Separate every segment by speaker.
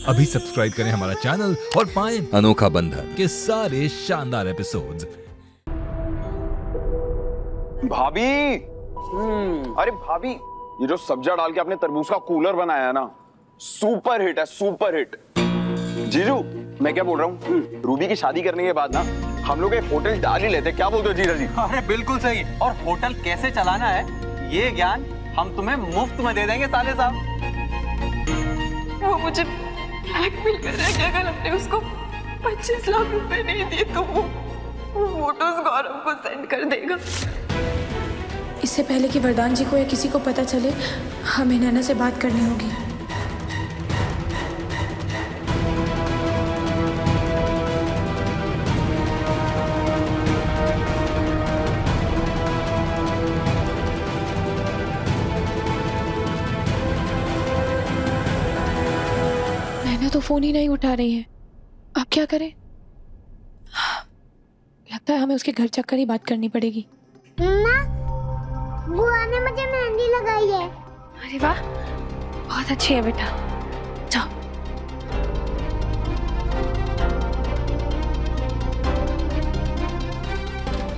Speaker 1: अभी सब्सक्राइब करें हमारा चैनल और पाएं अनोखा बंधन के सारे शानदार एपिसोड्स।
Speaker 2: भाभी अरे भाभी, ये जो सब्जा डाल के आपने तरबूज का कूलर बनाया है ना, सुपर हिट है, सुपर हिट। जीजू मैं क्या बोल रहा हूँ, रूबी की शादी करने के बाद ना हम लोग एक होटल डाल ही लेते, क्या बोलते हो जीजा जी?
Speaker 3: अरे बिल्कुल सही। और होटल कैसे चलाना है ये ज्ञान हम तुम्हें मुफ्त में दे देंगे साले साहब।
Speaker 4: वो मुझे ब्लैकमेल कर रहा है कि अगर हमने उसको 25 लाख रुपए नहीं दिए तो वो फोटोज गौरव को सेंड कर देगा।
Speaker 5: इससे पहले कि वरदान जी को या किसी को पता चले, हमें नैना से बात करनी होगी। नैना तो फोन ही नहीं उठा रही है, अब क्या करें? लगता है हमें उसके घर चक्कर ही बात करनी पड़ेगी।
Speaker 6: बुआ ने मुझे मेहंदी लगाई है।
Speaker 5: अरे वाह, बहुत अच्छी है बेटा, जाओ।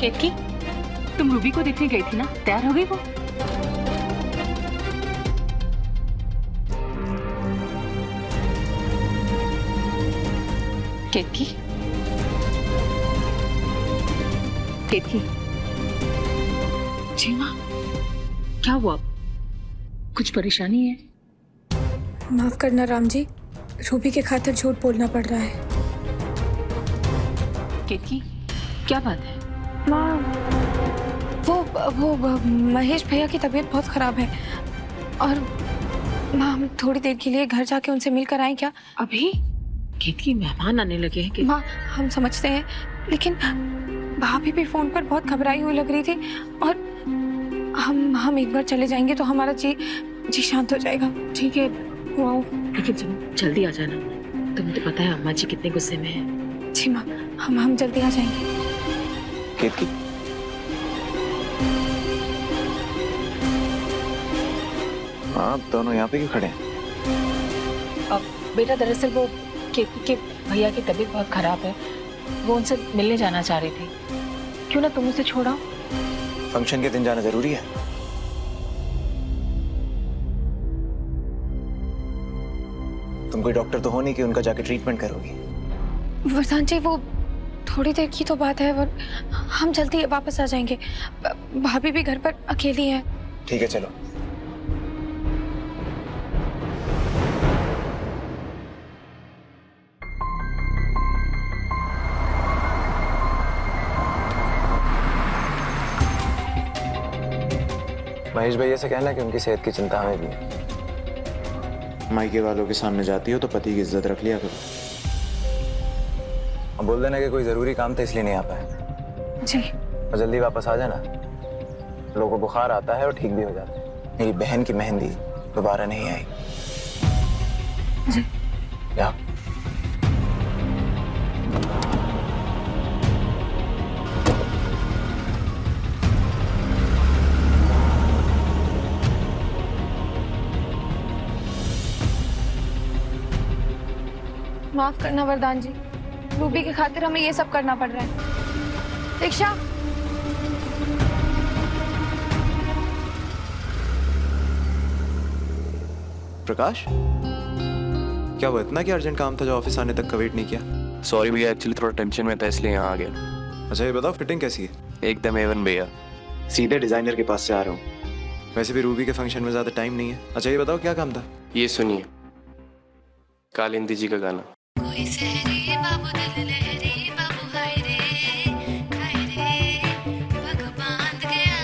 Speaker 4: केतकी, तुम रूबी को देखने गई थी ना, तैयार हो गई वो? केतकी, केतकी, जी माँ, क्या हुआ? कुछ परेशानी है?
Speaker 5: माफ करना राम जी, रूबी के खातिर झूठ बोलना पड़ रहा है।
Speaker 4: केतकी, क्या बात है?
Speaker 5: माँ, वो महेश भैया की तबीयत बहुत खराब है और माँ, हम थोड़ी देर के लिए घर जाके उनसे मिल कर आए क्या?
Speaker 4: अभी? केतकी, मेहमान आने लगे हैं कि?
Speaker 5: माँ, हम समझते हैं, लेकिन भाभी भी फोन पर बहुत घबराई हुई लग रही थी और हम एक बार चले जाएंगे तो हमारा जी शांत हो जाएगा।
Speaker 4: ठीक है, वो आओ, लेकिन सुनो, जल्दी आ जाना। तुम्हें तो पता है अम्मा जी कितने गुस्से में हैं।
Speaker 5: जी माँ, हम जल्दी आ जाएंगे।
Speaker 2: केतकी, आप दोनों यहाँ पे क्यों खड़े हैं?
Speaker 4: अब बेटा, दरअसल वो केतकी के भैया की तबीयत बहुत खराब है, वो उनसे मिलने जाना चाह रही थी। क्यों ना तुम उसे छोड़ाओ?
Speaker 7: फंक्शन के दिन जाना जरूरी है? तुम कोई डॉक्टर तो हो नहीं कि उनका जाके ट्रीटमेंट करोगी।
Speaker 5: वरदान जी, वो थोड़ी देर की तो बात है और हम जल्दी वापस आ जाएंगे। भाभी भी घर पर अकेली है।
Speaker 7: ठीक है, चलो। महेश भैया से कहना कि उनकी सेहत की चिंता हमें भी है।
Speaker 8: मायके वालों के सामने जाती हो तो पति की इज्जत रख लिया करो।
Speaker 7: अब बोल देना कि कोई जरूरी काम था इसलिए नहीं आ पाया।
Speaker 5: जी।
Speaker 7: और जल्दी वापस आ जाना, लोगों को बुखार आता है और ठीक भी हो जाता है। मेरी बहन की मेहंदी दोबारा नहीं आई।
Speaker 5: जी।
Speaker 7: या
Speaker 5: माफ करना वरदान जी, रूबी के खातिर हमें ये सब करना पड़ रहा है। दीक्षा,
Speaker 8: प्रकाश, क्या हुआ? इतना क्या अर्जेंट काम था जो ऑफिस आने तक का वेट नहीं किया?
Speaker 9: सॉरी भैया, एक्चुअली थोड़ा टेंशन में था इसलिए यहाँ आ गया।
Speaker 8: अच्छा ये बताओ, फिटिंग कैसी है?
Speaker 9: एकदम एवन भैया।
Speaker 8: सीधे डिजाइनर के पास से आ रहा हूँ। वैसे भी रूबी के फंक्शन में ज्यादा टाइम नहीं है। अच्छा ये बताओ, क्या काम था?
Speaker 9: ये सुनिए, कालिंदी जी का गाना।
Speaker 6: कोई सहरी बाबू दिल लहरी बाबू हाय रे पग बांध गया।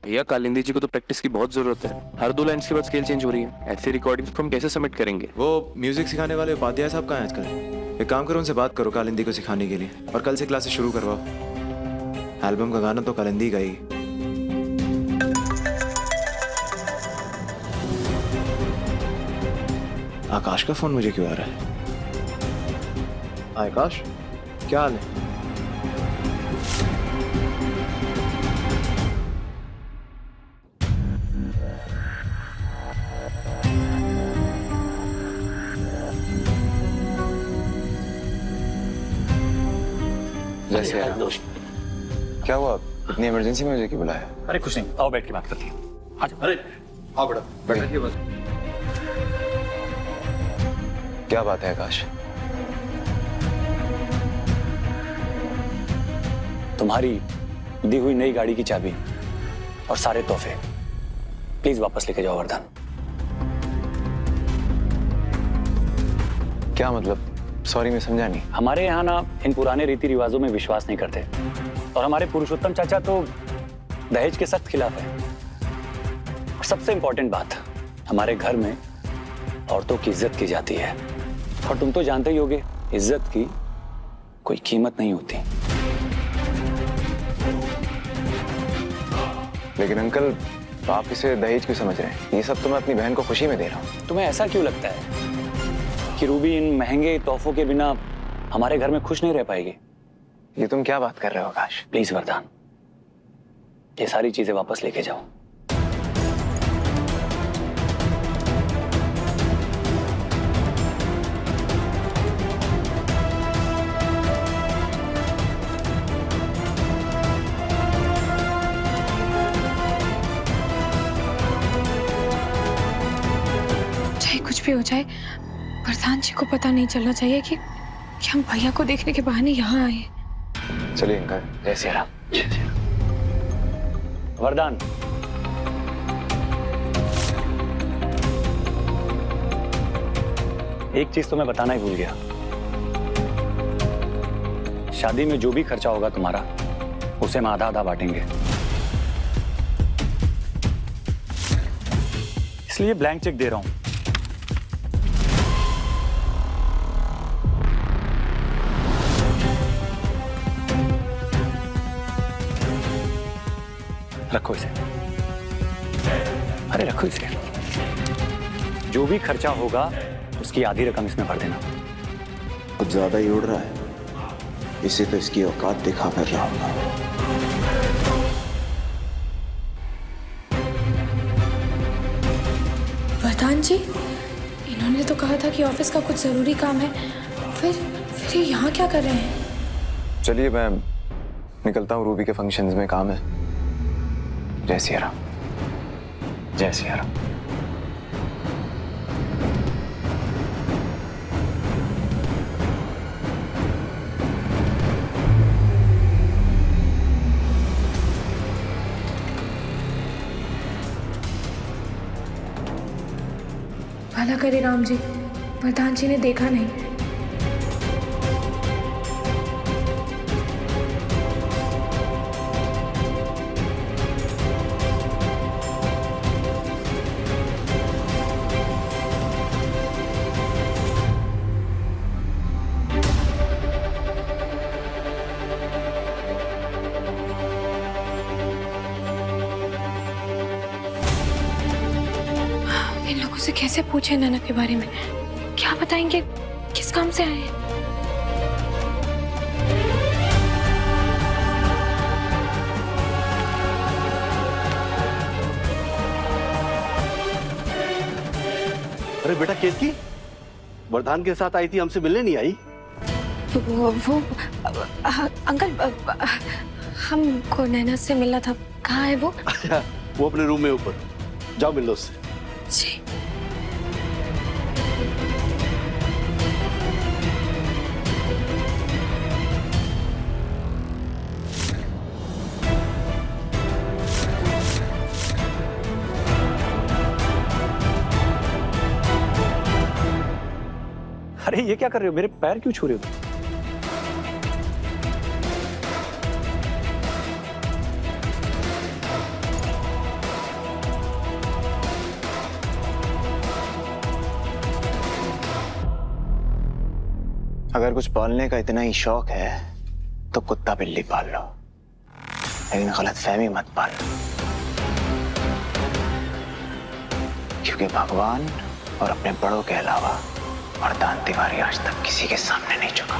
Speaker 9: भैया कालिंदी जी को तो प्रैक्टिस की बहुत जरूरत है। हर 2 लाइन्स के बाद स्केल चेंज हो रही है। ऐसे रिकॉर्डिंग्स हम कैसे सबमिट करेंगे?
Speaker 8: वो म्यूजिक सिखाने वाले उपाध्याय साहब कहाँ हैं आजकल? एक काम करो, उनसे बात करो कालिंदी को सिखाने के लिए, और कल से क्लासेस शुरू करवाओ। एल्बम का गाना तो कालिंदी का ही। आकाश का फोन मुझे क्यों आ रहा है? आकाश, क्या हाल है?
Speaker 7: जैसे यार। क्या हुआ, इतनी इमरजेंसी में मुझे क्यों बुलाया?
Speaker 3: अरे कुछ नहीं, आओ बैठ के बात करते हैं। अरे आओ बेटा, बैठिए बस।
Speaker 7: क्या बात है आकाश?
Speaker 10: तुम्हारी दी हुई नई गाड़ी की चाबी और सारे तोहफे प्लीज वापस लेके जाओ वरदान।
Speaker 7: क्या मतलब? सॉरी, मैं समझा नहीं।
Speaker 10: हमारे यहाँ ना इन पुराने रीति रिवाजों में विश्वास नहीं करते और हमारे पुरुषोत्तम चाचा तो दहेज के सख्त खिलाफ है। और सबसे इंपॉर्टेंट बात, हमारे घर में औरतों की इज्जत की जाती है और तुम तो जानते ही होगे इज्जत की कोई कीमत नहीं होती।
Speaker 7: लेकिन अंकल, आप इसे दहेज क्यों समझ रहे हैं? ये सब तो मैं अपनी बहन को खुशी में दे रहा हूँ।
Speaker 10: तुम्हें ऐसा क्यों लगता है कि रूबी इन महंगे तोहफों के बिना हमारे घर में खुश नहीं रह पाएगी?
Speaker 7: ये तुम क्या बात कर रहे हो आकाश?
Speaker 10: प्लीज वरदान, ये सारी चीजें वापस लेके जाओ।
Speaker 5: चाहे कुछ भी हो जाए, वरदान जी को पता नहीं चलना चाहिए कि हम भैया को देखने के बहाने यहाँ आए।
Speaker 7: चलिए अंकल।
Speaker 10: जय श्री राम। वरदान, एक चीज तो मैं बताना ही भूल गया। शादी में जो भी खर्चा होगा तुम्हारा, उसे हम आधा आधा बांटेंगे। इसलिए ब्लैंक चेक दे रहा हूं। रखो इसे। अरे रखो इसे। जो भी खर्चा होगा उसकी आधी रकम इसमें भर देना।
Speaker 11: कुछ ज्यादा ही उड़ रहा है, इसे तो इसकी औकात दिखा कर रहा हूं।
Speaker 5: वरदान जी, इन्होंने तो कहा था कि ऑफिस का कुछ जरूरी काम है, फिर ये यहाँ क्या कर रहे हैं?
Speaker 7: चलिए मैं निकलता हूँ, रूबी के फंक्शंस में काम है। जय सिया राम।
Speaker 10: जय सिया राम।
Speaker 5: भला करे राम जी, वरदान जी ने देखा नहीं। इन लोगों से कैसे पूछे नैना के बारे में? क्या बताएंगे? किस काम से आए हैं?
Speaker 12: अरे बेटा केतकी, वरदान के साथ आई थी, हमसे मिलने नहीं आई?
Speaker 5: वो अंकल, हमको नैना से मिलना था। कहाँ है वो?
Speaker 12: अच्छा, वो अपने रूम में ऊपर। जाओ मिल लो उससे।
Speaker 5: जी।
Speaker 10: अरे ये क्या कर रहे हो? मेरे पैर क्यों छू रहे हो?
Speaker 7: अगर कुछ पालने का इतना ही शौक है तो कुत्ता बिल्ली पाल लो, लेकिन गलतफहमी मत पाल, क्योंकि भगवान और अपने बड़ों के अलावा वरदान तिवारी आज तक किसी के सामने नहीं झुका।